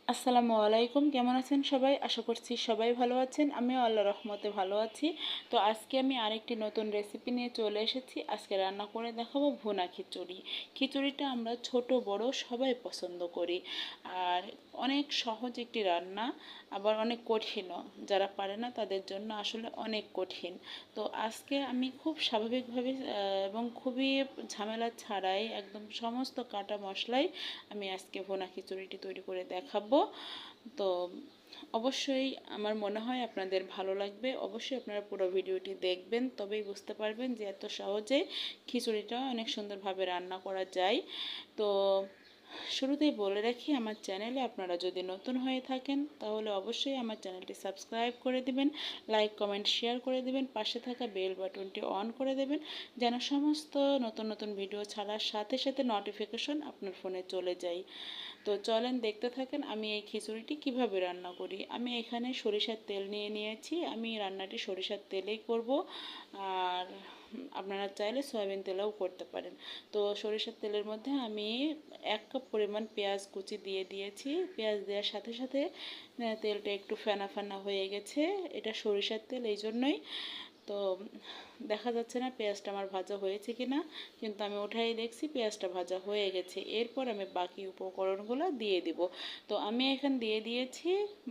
আসসালামু আলাইকুম, কেমন আছেন সবাই? আশা করছি সবাই ভালো আছেন। আমিও আল্লাহর রহমতে ভালো আছি। তো আজকে আমি আরেকটি নতুন রেসিপি নিয়ে চলে এসেছি। আজকে রান্না করে দেখাবো ভুনা খিচুড়ি। খিচুড়িটা আমরা ছোট বড় সবাই পছন্দ করি। আর অনেক সহজ একটি রান্না, আবার অনেক কঠিনও। যারা পারে না তাদের জন্য আসলে অনেক কঠিন। তো আজকে আমি খুব স্বাভাবিকভাবে এবং খুবই ঝামেলা ছাড়াই একদম সমস্ত কাটা মশলাই আমি আজকে ভুনা খিচুড়িটি তৈরি করে দেখাবো। তো অবশ্যই আমার মনে হয় আপনাদের ভালো লাগবে। অবশ্যই আপনারা পুরো ভিডিওটি দেখবেন, তবেই বুঝতে পারবেন যে এত সহজে খিচুড়িটা অনেক সুন্দরভাবে রান্না করা যায়। তো শুরুতেই বলে রাখি, আমার চ্যানেলে আপনারা যদি নতুন হয়ে থাকেন তাহলে অবশ্যই আমার চ্যানেলটি সাবস্ক্রাইব করে দিবেন, লাইক কমেন্ট শেয়ার করে দিবেন, পাশে থাকা বেল বাটনটি অন করে দেবেন যেন সমস্ত নতুন নতুন ভিডিও ছাড়ার সাথে সাথে নোটিফিকেশন আপনার ফোনে চলে যায়। তো চলেন দেখতে থাকেন আমি এই খিচুড়িটি কিভাবে রান্না করি। আমি এখানে সরিষার তেল নিয়ে নিয়েছি। আমি রান্নাটি সরিষার তেলেই করব। আর আপনারা চাইলে সয়াবিন তেলেও করতে পারেন। তো সরিষার তেলের মধ্যে আমি 1 কাপ পরিমাণ পেঁয়াজ কুচি দিয়ে দিয়েছি। পেঁয়াজ দেওয়ার সাথে সাথে তেলটা একটু ফেনা ফেনা হয়ে গেছে। এটা সরিষার তেল, এই জন্যই। তো দেখা যাচ্ছে না পেঁয়াজটা আমার ভাজা হয়েছে কি না, কিন্তু আমি উঠাই দেখছি পেঁয়াজটা ভাজা হয়ে গেছে। এরপর আমি বাকি উপকরণগুলো দিয়ে দিব। তো আমি এখানে দিয়ে দিয়েছি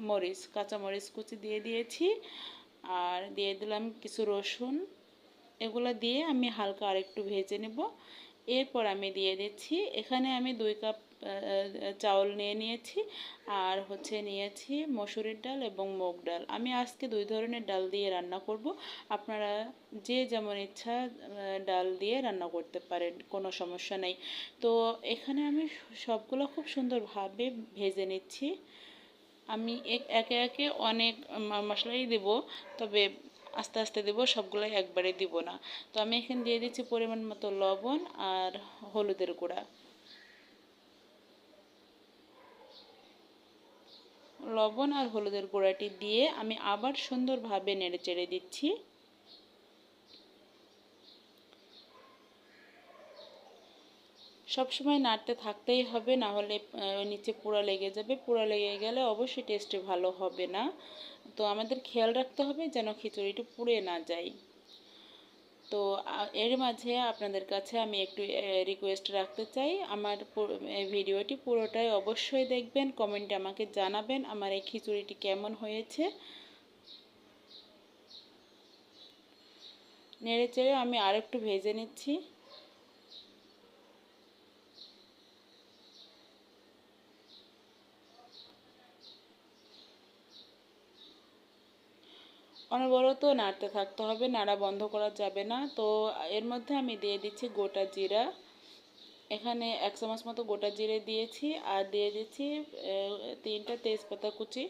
মরিচ, কাঁচা মরিচ কুচি দিয়ে দিয়েছি, আর দিয়ে দিলাম কিছু রসুন। এগুলো দিয়ে আমি হালকা আরেকটু ভেজে নেব। এরপর আমি দিয়ে দিচ্ছি, এখানে আমি 2 কাপ চাউল নিয়ে নিয়েছি, আর নিয়েছি মসুরির ডাল এবং মুগ ডাল। আমি আজকে 2 ধরনের ডাল দিয়ে রান্না করব। আপনারা যে যেমন ইচ্ছা ডাল দিয়ে রান্না করতে পারেন, কোনো সমস্যা নেই। তো এখানে আমি সবগুলো খুব সুন্দরভাবে ভেজে নিচ্ছি। আমি একে একে অনেক মশলাই দেব, তবে আস্তে আস্তে দেব, সবগুলোই একবারে দিব না। তো আমি এখানে দিয়ে দিচ্ছি পরিমাণ মতো লবণ আর হলুদের গুঁড়া। লবণ আর হলুদের গুঁড়াটি দিয়ে আমি আবার সুন্দরভাবে নেড়ে চেড়ে দিচ্ছি। সবসময় নাড়তে থাকতেই হবে, না হলে নিচে পোড়া লেগে যাবে। পোড়া লেগে গেলে অবশ্যই টেস্টে ভালো হবে না। তো আমাদের খেয়াল রাখতে হবে যেন খিচুড়িটি পুড়ে না যায়। তো এর মাঝে আপনাদের কাছে আমি একটু রিকোয়েস্ট রাখতে চাই, আমার ভিডিওটি পুরোটাই অবশ্যই দেখবেন, কমেন্টে আমাকে জানাবেন আমার এই খিচুড়িটি কেমন হয়েছে। নেড়ে চেড়ে আমি আরেকটু ভেজে নিচ্ছি। অনবরত নাড়তে থাকতে হবে, নাড়া বন্ধ করা যাবে না। তো এর মধ্যে আমি দিয়ে দিচ্ছি গোটা জিরা। এখানে 1 চামচ মতো গোটা জিরে দিয়েছি, আর দিয়ে দিচ্ছি 3টা তেজপাতা কুচি।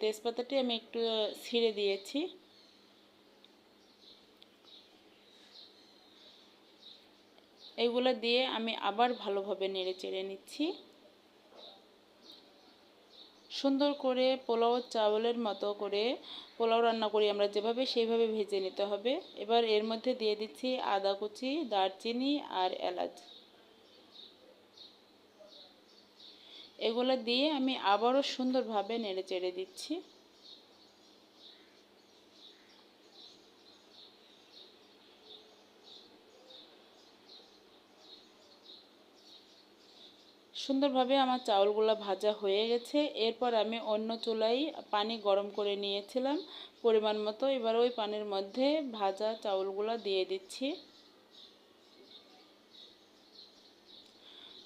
তেজপাতাটি আমি একটু ছিঁড়ে দিয়েছি। এগুলো দিয়ে আমি আবার ভালোভাবে নেড়ে চেড়ে নিচ্ছি। সুন্দর করে পোলাও চাউলের মতো করে পোলাও রান্না করি আমরা যেভাবে, সেইভাবে ভেজে নিতে হবে। এবার এর মধ্যে দিয়ে দিচ্ছি আদা কুচি, দারচিনি আর এলাচ। এগুলো দিয়ে আমি আবারও সুন্দরভাবে নেড়ে চেড়ে দিচ্ছি। সুন্দরভাবে আমার চাউলগুলো ভাজা হয়ে গেছে। এরপর আমি অন্য চুলায় পানি গরম করে নিয়েছিলাম পরিমাণ মতো। এবার ওই পানির মধ্যে ভাজা চাউলগুলো দিয়ে দিচ্ছি।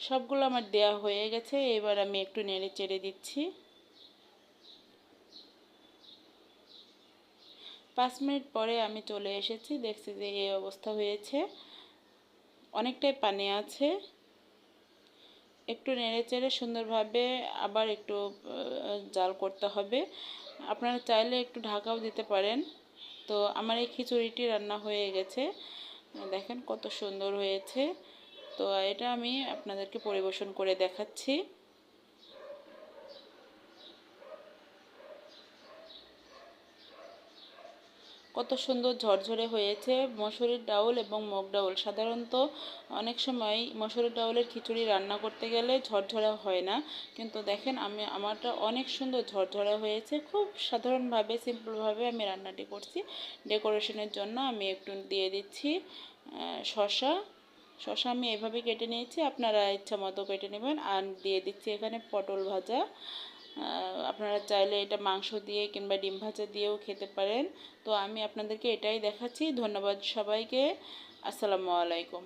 সবগুলো আমার দেয়া হয়ে গেছে। এবার আমি একটু নেড়ে চেড়ে দিচ্ছি। 5 মিনিট পরে আমি চলে এসেছি, দেখছি যে এই অবস্থা হয়েছে, অনেকটাই পানি আছে। একটু নেড়ে চেড়ে সুন্দরভাবে আবার একটু জাল করতে হবে। আপনারা চাইলে একটু ঢাকাও দিতে পারেন। তো আমার এই খিচুড়িটি রান্না হয়ে গেছে, দেখেন কত সুন্দর হয়েছে। তো এটা আমি আপনাদেরকে পরিবেশন করে দেখাচ্ছি। কত সুন্দর ঝরঝরে হয়েছে। মসুরির ডাউল এবং মুগ ডাউল সাধারণত অনেক সময় মসুরির ডাউলের খিচুড়ি রান্না করতে গেলে ঝরঝরা হয় না, কিন্তু দেখেন আমারটা অনেক সুন্দর ঝরঝরা হয়েছে। খুব সাধারণভাবে সিম্পলভাবে আমি রান্নাটি করছি। ডেকোরেশনের জন্য আমি একটু দিয়ে দিচ্ছি শসা। শসা আমি এভাবে কেটে নিয়েছি, আপনারা ইচ্ছা মতো কেটে নেবেন। আর দিয়ে দিচ্ছি এখানে পটল ভাজা। আপনারা চাইলে এটা মাংস দিয়ে কিংবা ডিম ভাজা দিয়েও খেতে পারেন। তো আমি আপনাদেরকে এটাই দেখাচ্ছি। ধন্যবাদ সবাইকে। আসসালামু আলাইকুম।